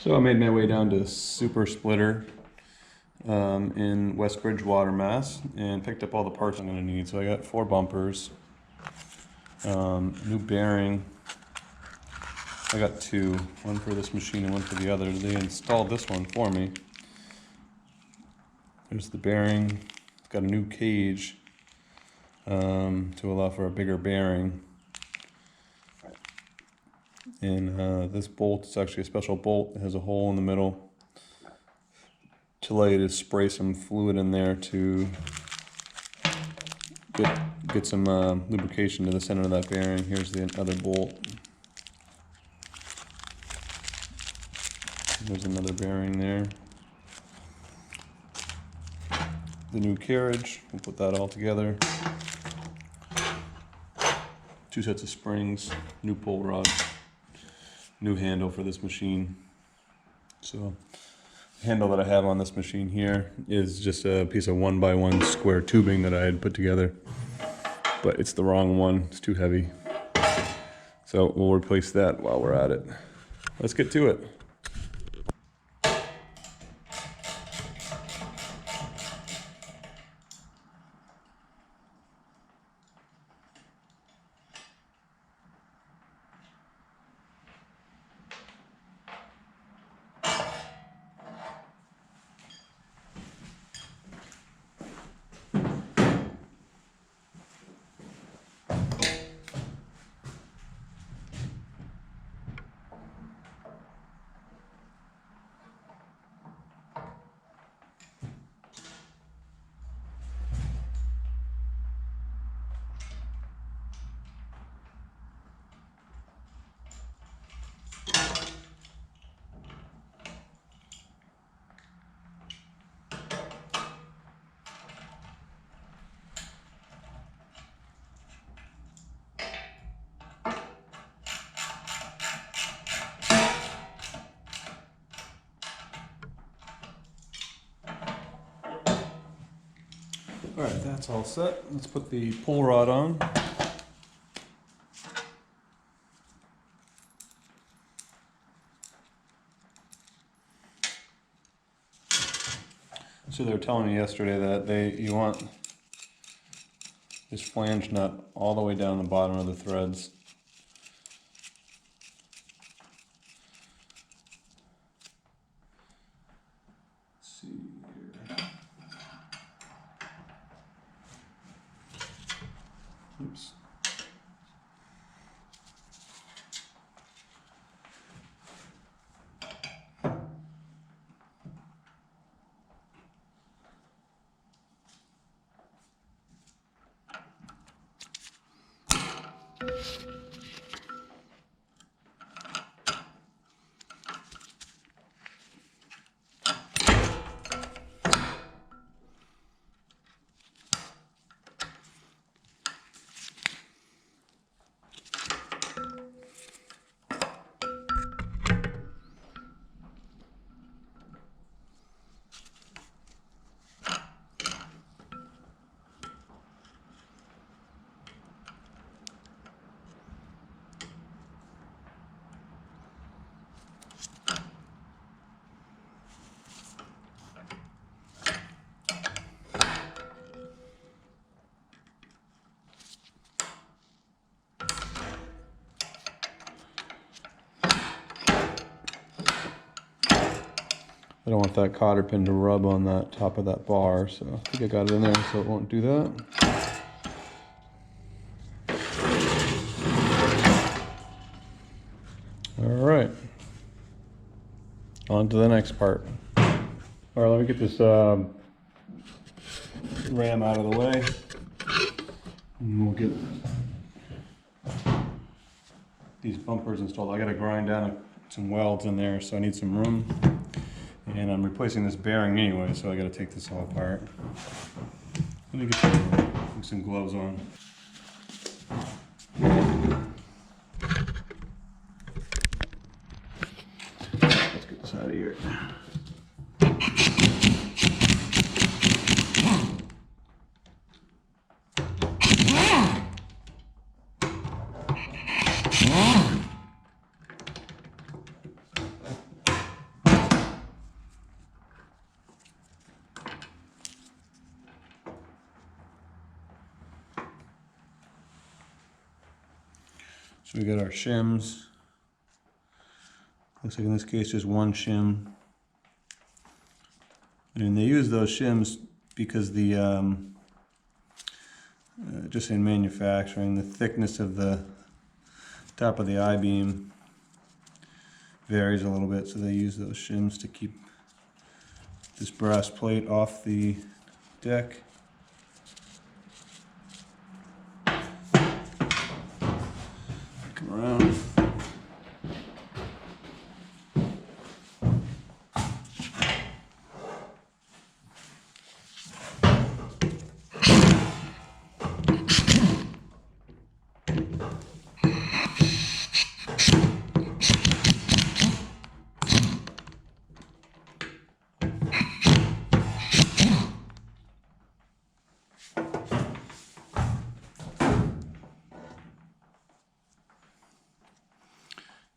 So I made my way down to Super Splitter in West Bridgewater, Mass, and picked up all the parts I'm going to need. So I got 4 bumpers, new bearing. I got 2, one for this machine and one for the other. They installed this one for me. There's the bearing. It's got a new cage to allow for a bigger bearing. And this bolt is actually a special bolt. It has a hole in the middle to allow you to spray some fluid in there to get some lubrication to the center of that bearing. Here's the other bolt. There's another bearing there. The new carriage, we'll put that all together. 2 sets of springs, new pull rod, new handle for this machine. So the handle that I have on this machine here is just a piece of 1x1 square tubing that I had put together, but it's the wrong one, it's too heavy. So we'll replace that while we're at it. Let's get to it. All right, that's all set. Let's put the pull rod on. So they were telling me yesterday that you want this flange nut all the way down the bottom of the threads. Let's see here. Oops. I don't want that cotter pin to rub on that top of that bar, so I think I got it in there so it won't do that. All right, on to the next part. All right, let me get this ram out of the way, and we'll get these bumpers installed. I got to grind down some welds in there, so I need some room. And I'm replacing this bearing anyway, so I got to take this all apart. Let me get some gloves on. Let's get this out of here. So we got our shims. Looks like in this case just one shim. And they use those shims because the just in manufacturing, the thickness of the top of the I-beam varies a little bit, so they use those shims to keep this brass plate off the deck. Come around.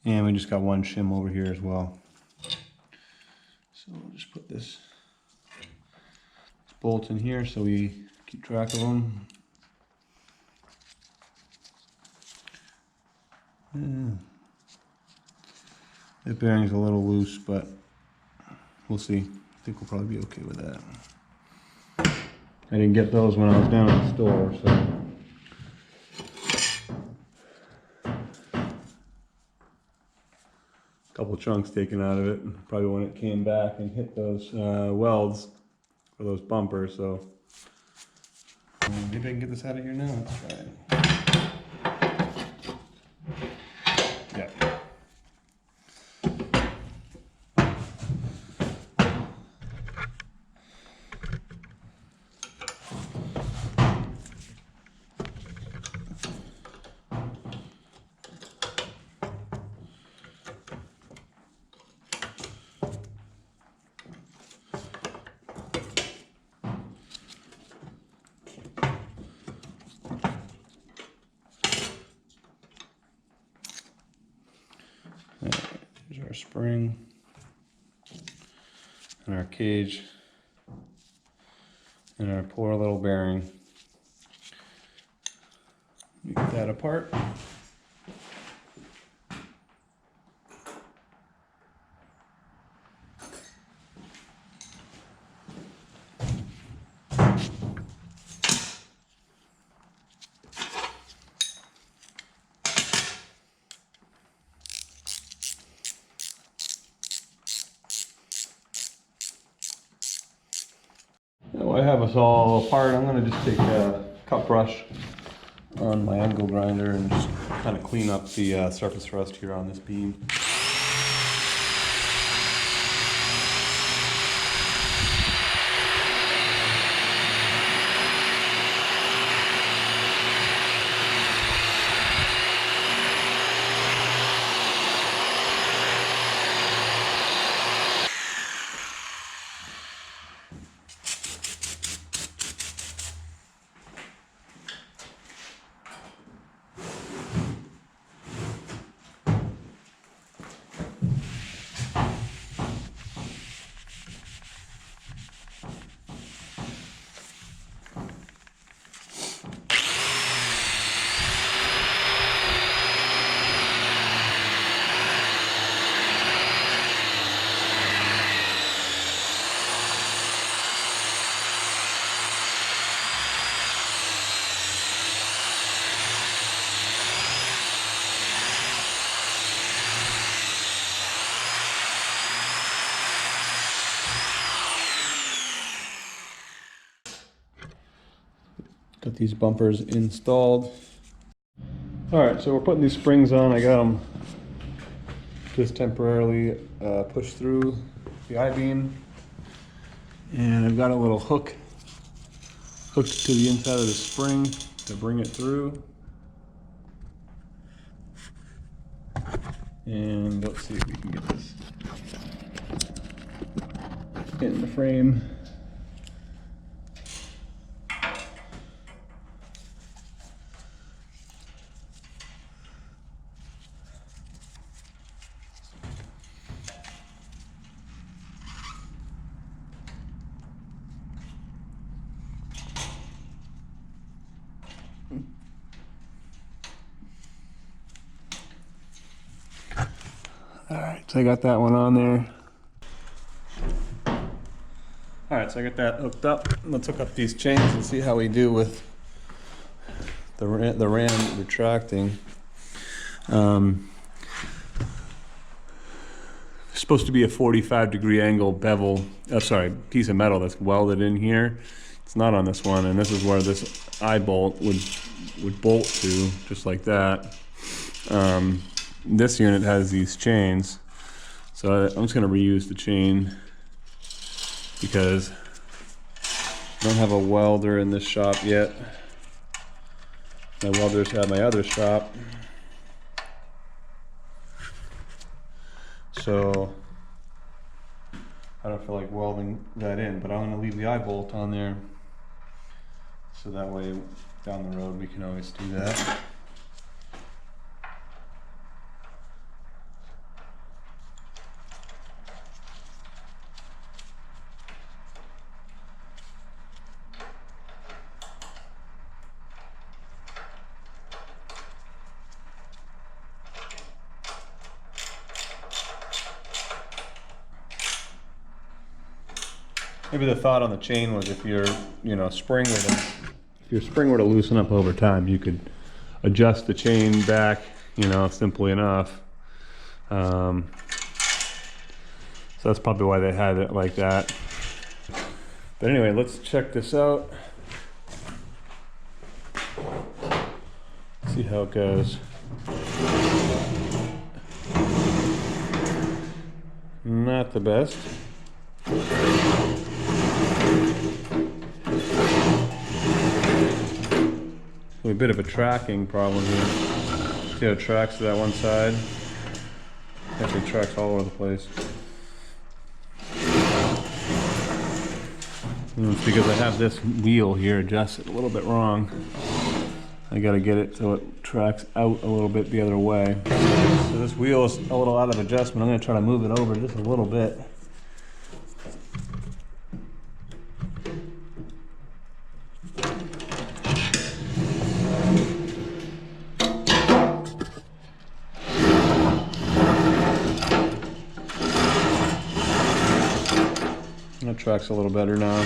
And we just got one shim over here as well. So we'll just put this bolt in here so we keep track of them. The bearing's a little loose, but we'll see. I think we'll probably be okay with that. I didn't get those when I was down at the store, so. Couple chunks taken out of it, probably when it came back and hit those welds for those bumpers. So maybe I can get this out of here now. Let's try it. Yeah. Here's our spring and our cage and our poor little bearing. Get that apart. I have us all apart. I'm going to just take a cut brush on my angle grinder and just kind of clean up the surface rust here on this beam. Got these bumpers installed. Alright, so we're putting these springs on. I got them just temporarily pushed through the I-beam. And I've got a little hook hooked to the inside of the spring to bring it through. And let's see if we can get this in the frame. Alright, so I got that one on there. Alright, so I got that hooked up. Let's hook up these chains and see how we do with the ram retracting. Supposed to be a 45-degree angle bevel, piece of metal that's welded in here. It's not on this one, and this is where this eye bolt would bolt to, just like that. This unit has these chains, so I'm just going to reuse the chain because I don't have a welder in this shop yet. My welders at my other shop, so I don't feel like welding that in, but I'm going to leave the eye bolt on there so that way down the road we can always do that. Maybe the thought on the chain was if your spring were to loosen up over time, you could adjust the chain back, simply enough. So that's probably why they had it like that. But anyway, let's check this out. See how it goes. Not the best. A bit of a tracking problem here. See how it tracks to that one side? Actually tracks all over the place. And it's because I have this wheel here adjusted a little bit wrong. I gotta get it so it tracks out a little bit the other way. So this wheel is a little out of adjustment. I'm gonna try to move it over just a little bit. That tracks a little better now.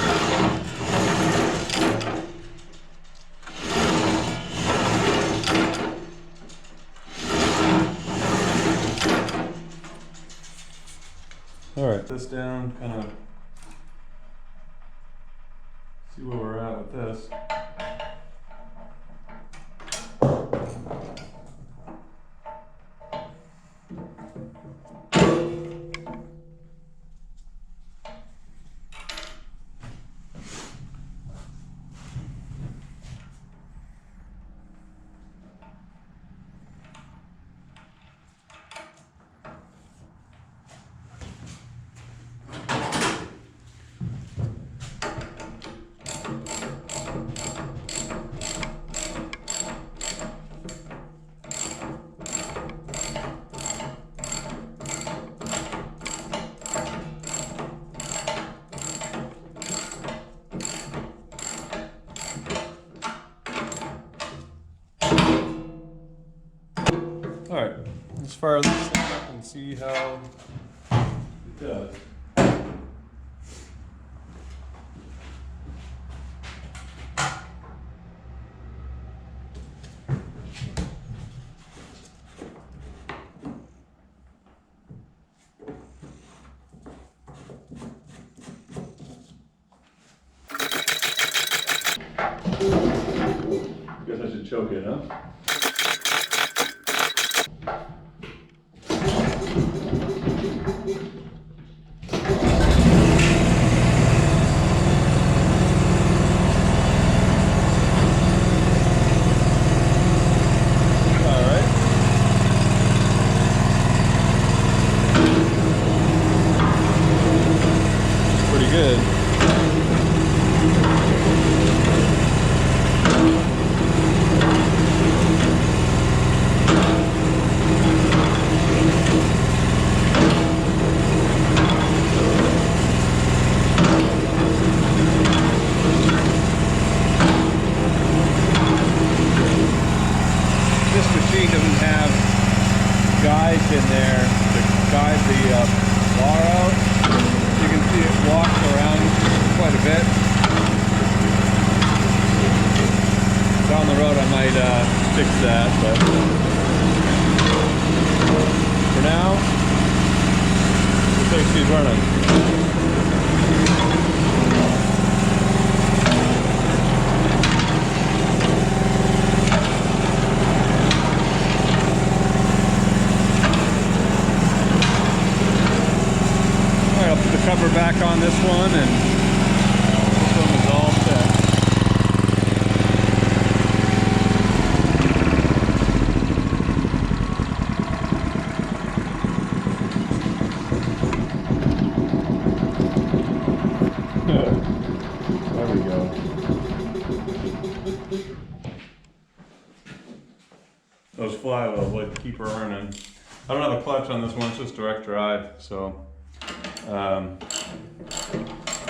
All right, this down, kind of see where we're at with this. Alright, let's fire this thing up and see how it does. Guess I should choke it, huh? Good. guide the bar out. You can see it walks around quite a bit. Down the road I might fix that, but for now, looks like she's running. Alright, I'll put the cover back on this one, and this one is all set. There we go. Those flywheels like to keep her earning. I don't have a clutch on this one, it's just direct drive, so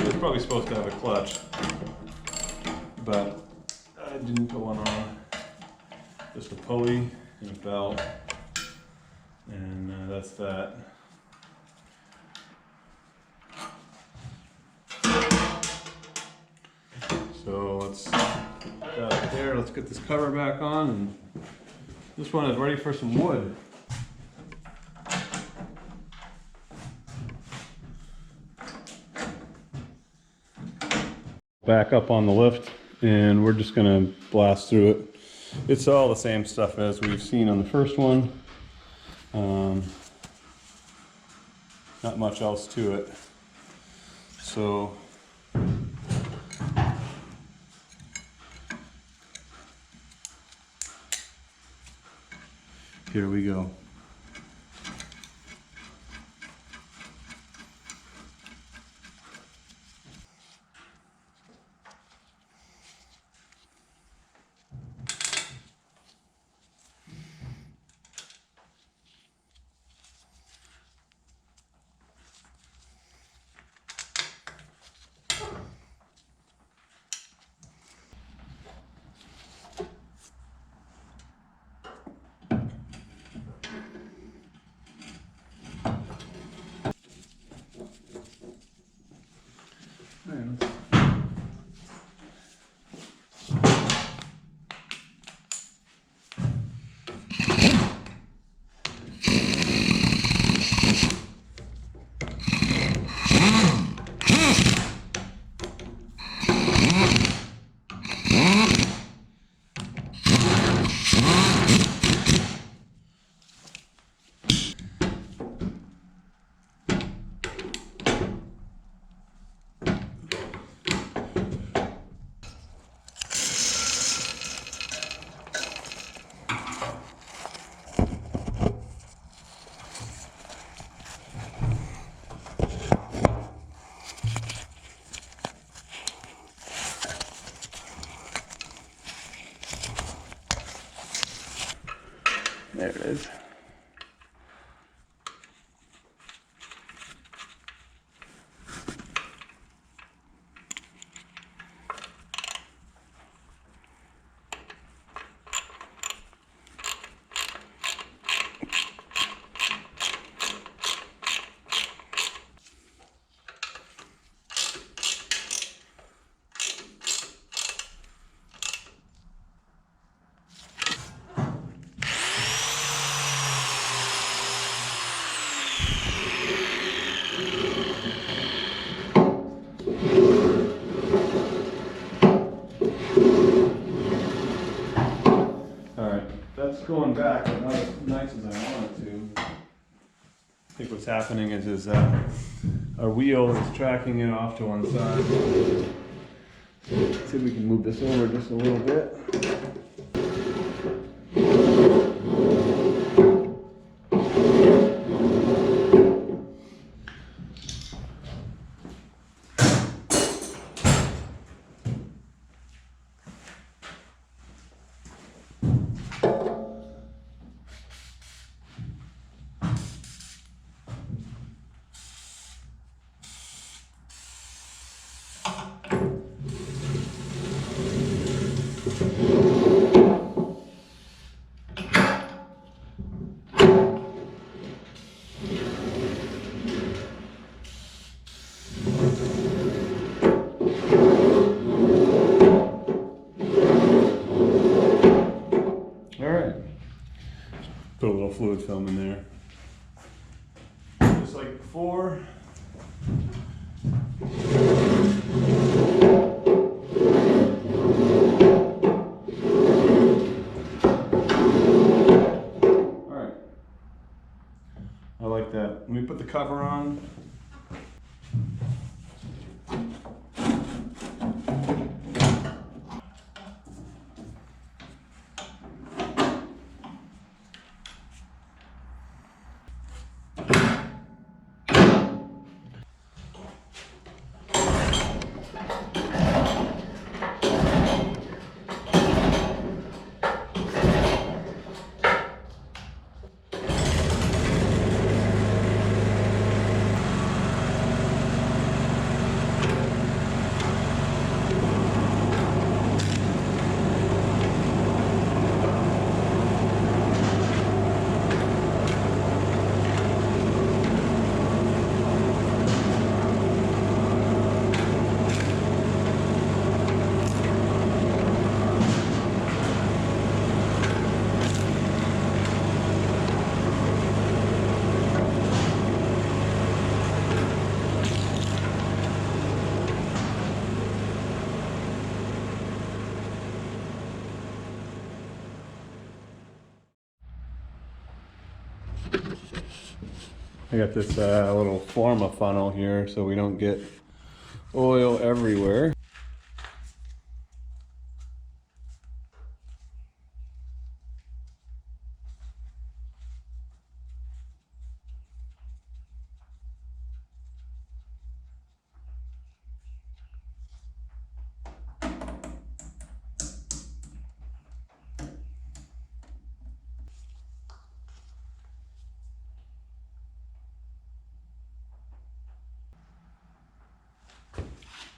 it's probably supposed to have a clutch, but I didn't put one on. Just a pulley and a belt, and that's that. So let's put that there. Let's get this cover back on, and this one is ready for some wood. Back up on the lift, and we're just gonna blast through it. It's all the same stuff as we've seen on the first one. Not much else to it. So here we go. There it is. Going back, but not as nice as I wanted to. I think what's happening is our wheel is tracking it off to one side. Let's see if we can move this over just a little bit. little fluid film in there. Just like before. Alright. I like that. Let me put the cover on. I got this little Forma funnel here so we don't get oil everywhere.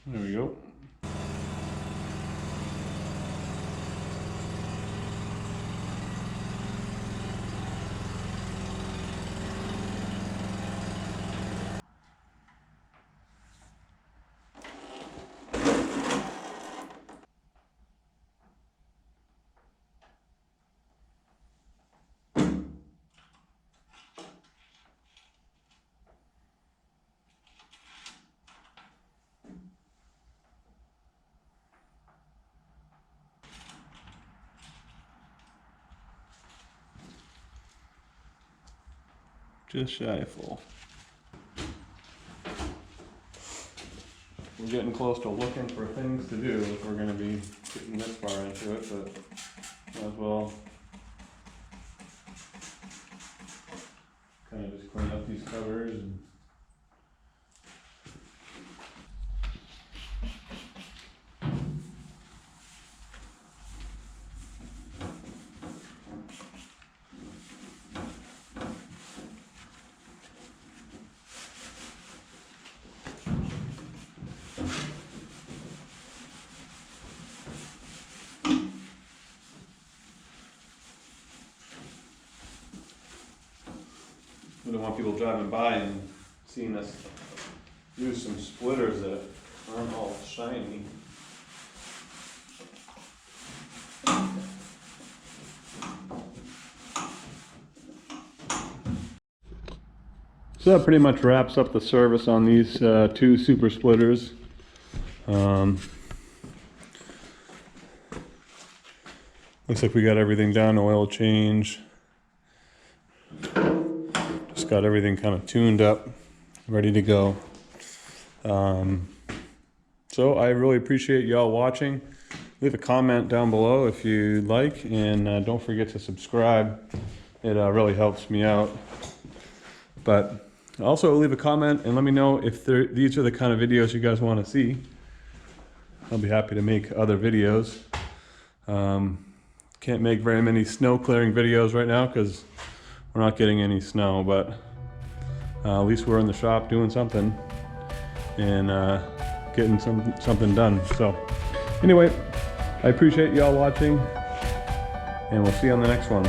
There we go. Just shy of full. We're getting close to looking for things to do if we're going to be getting this far into it, but might as well kind of just clean up these covers and we don't want people driving by and seeing us use some splitters that aren't all shiny. So that pretty much wraps up the service on these two super splitters. Looks like we got everything done, oil change. Just got everything kind of tuned up, ready to go. So I really appreciate y'all watching. Leave a comment down below if you'd like, and don't forget to subscribe. It really helps me out. But also leave a comment and let me know if these are the kind of videos you guys want to see. I'll be happy to make other videos. Can't make very many snow clearing videos right now because we're not getting any snow, but at least we're in the shop doing something and getting something done. So anyway, I appreciate y'all watching, and we'll see you on the next one.